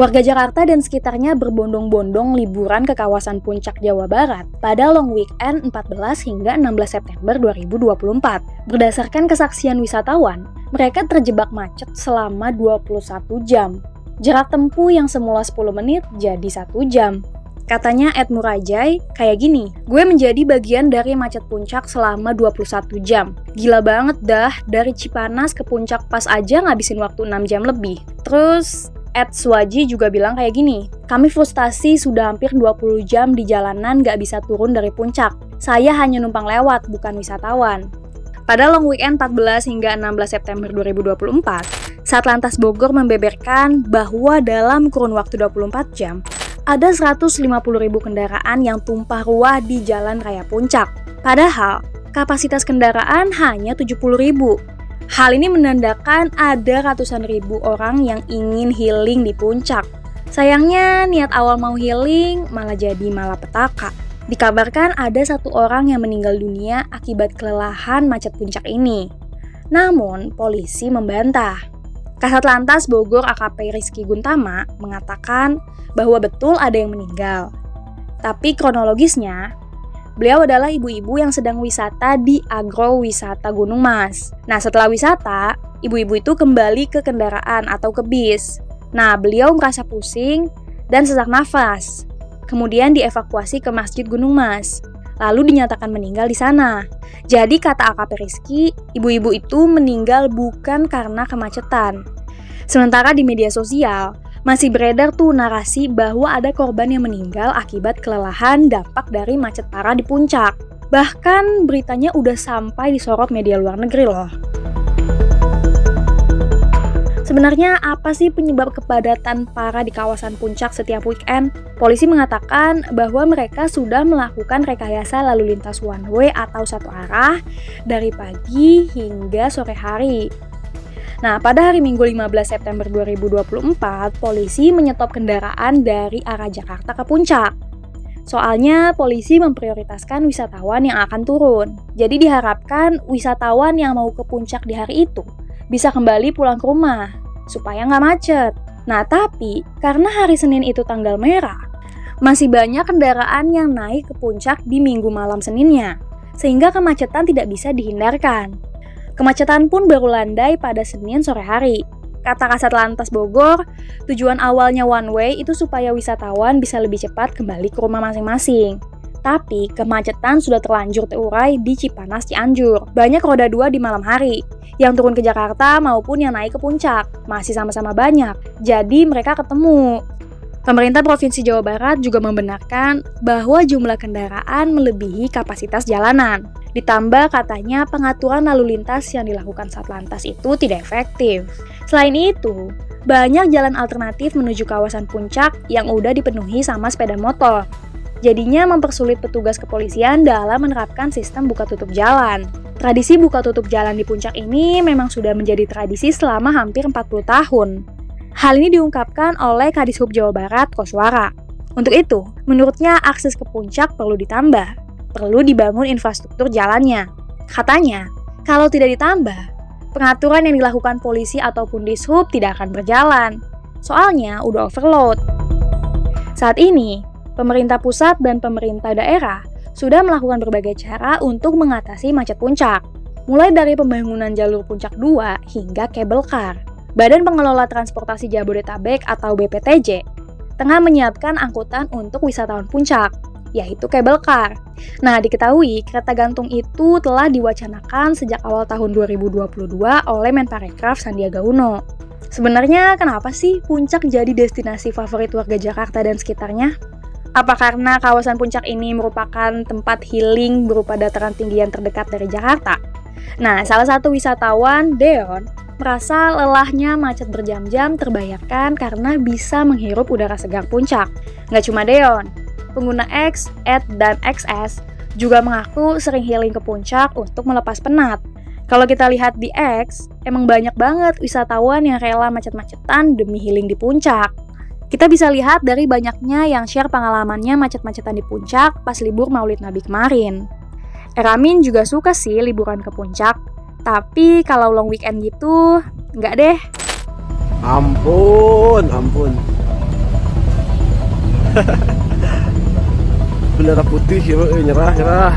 Warga Jakarta dan sekitarnya berbondong-bondong liburan ke kawasan Puncak Jawa Barat pada long weekend 14 hingga 16 September 2024. Berdasarkan kesaksian wisatawan, mereka terjebak macet selama 21 jam. Jarak tempuh yang semula 10 menit jadi 1 jam. Katanya Ed Murajai, kayak gini, gue menjadi bagian dari macet puncak selama 21 jam. Gila banget dah, dari Cipanas ke puncak pas aja ngabisin waktu 6 jam lebih. Terus Ed Swaji juga bilang kayak gini, kami frustasi sudah hampir 20 jam di jalanan gak bisa turun dari puncak. Saya hanya numpang lewat, bukan wisatawan. Pada long weekend 14 hingga 16 September 2024, Satlantas Bogor membeberkan bahwa dalam kurun waktu 24 jam, ada 150.000 kendaraan yang tumpah ruah di Jalan Raya Puncak. Padahal, kapasitas kendaraan hanya 70.000. Hal ini menandakan ada ratusan ribu orang yang ingin healing di puncak. Sayangnya, niat awal mau healing malah jadi malapetaka. Dikabarkan ada 1 orang yang meninggal dunia akibat kelelahan macet puncak ini. Namun, polisi membantah. Kasat Lantas Bogor AKP Rizky Guntama mengatakan bahwa betul ada yang meninggal. Tapi kronologisnya, beliau adalah ibu-ibu yang sedang wisata di agrowisata Gunung Mas. Nah, setelah wisata, ibu-ibu itu kembali ke kendaraan atau ke bis. Nah, beliau merasa pusing dan sesak nafas. Kemudian dievakuasi ke Masjid Gunung Mas. Lalu dinyatakan meninggal di sana. Jadi kata AKP Rizky, ibu-ibu itu meninggal bukan karena kemacetan. Sementara di media sosial, masih beredar tuh narasi bahwa ada korban yang meninggal akibat kelelahan dampak dari macet parah di puncak. Bahkan beritanya udah sampai disorot media luar negeri loh. Sebenarnya apa sih penyebab kepadatan parah di kawasan puncak setiap weekend? Polisi mengatakan bahwa mereka sudah melakukan rekayasa lalu lintas one way atau satu arah dari pagi hingga sore hari. Nah, pada hari Minggu 15 September 2024, polisi menyetop kendaraan dari arah Jakarta ke puncak. Soalnya, polisi memprioritaskan wisatawan yang akan turun. Jadi diharapkan wisatawan yang mau ke puncak di hari itu bisa kembali pulang ke rumah, supaya nggak macet. Nah, tapi karena hari Senin itu tanggal merah, masih banyak kendaraan yang naik ke puncak di Minggu malam Seninnya, sehingga kemacetan tidak bisa dihindarkan. Kemacetan pun baru landai pada Senin sore hari. Kata Kasat Lantas Bogor, tujuan awalnya one way itu supaya wisatawan bisa lebih cepat kembali ke rumah masing-masing. Tapi kemacetan sudah terlanjur terurai di Cipanas Cianjur. Banyak roda 2 di malam hari, yang turun ke Jakarta maupun yang naik ke puncak. Masih sama-sama banyak, jadi mereka ketemu. Pemerintah Provinsi Jawa Barat juga membenarkan bahwa jumlah kendaraan melebihi kapasitas jalanan. Ditambah katanya pengaturan lalu lintas yang dilakukan Satlantas itu tidak efektif. Selain itu, banyak jalan alternatif menuju kawasan puncak yang udah dipenuhi sama sepeda motor. Jadinya mempersulit petugas kepolisian dalam menerapkan sistem buka tutup jalan. Tradisi buka tutup jalan di puncak ini memang sudah menjadi tradisi selama hampir 40 tahun. Hal ini diungkapkan oleh Kadishub Jawa Barat, Koswara. Untuk itu, menurutnya akses ke puncak perlu ditambah, perlu dibangun infrastruktur jalannya. Katanya, kalau tidak ditambah, pengaturan yang dilakukan polisi ataupun Dishub tidak akan berjalan. Soalnya udah overload. Saat ini, pemerintah pusat dan pemerintah daerah sudah melakukan berbagai cara untuk mengatasi macet puncak, mulai dari pembangunan jalur puncak 2 hingga kabel kar. Badan Pengelola Transportasi Jabodetabek atau BPTJ tengah menyiapkan angkutan untuk wisatawan puncak, yaitu kabel kar. Nah, diketahui kereta gantung itu telah diwacanakan sejak awal tahun 2022 oleh Menparekraf Sandiaga Uno. Sebenarnya kenapa sih puncak jadi destinasi favorit warga Jakarta dan sekitarnya? Apa karena kawasan puncak ini merupakan tempat healing berupa dataran tinggi yang terdekat dari Jakarta? Nah, salah satu wisatawan, Deon, merasa lelahnya macet berjam-jam terbayarkan karena bisa menghirup udara segar puncak. Nggak cuma Deon, pengguna X, Ed, dan XS juga mengaku sering healing ke puncak untuk melepas penat. Kalau kita lihat di X, emang banyak banget wisatawan yang rela macet-macetan demi healing di puncak. Kita bisa lihat dari banyaknya yang share pengalamannya macet-macetan di puncak pas libur Maulid Nabi kemarin. Eramin juga suka sih liburan ke puncak, tapi kalau long weekend gitu, nggak deh. Ampun. Bendera putih ya, nyerah nyerah.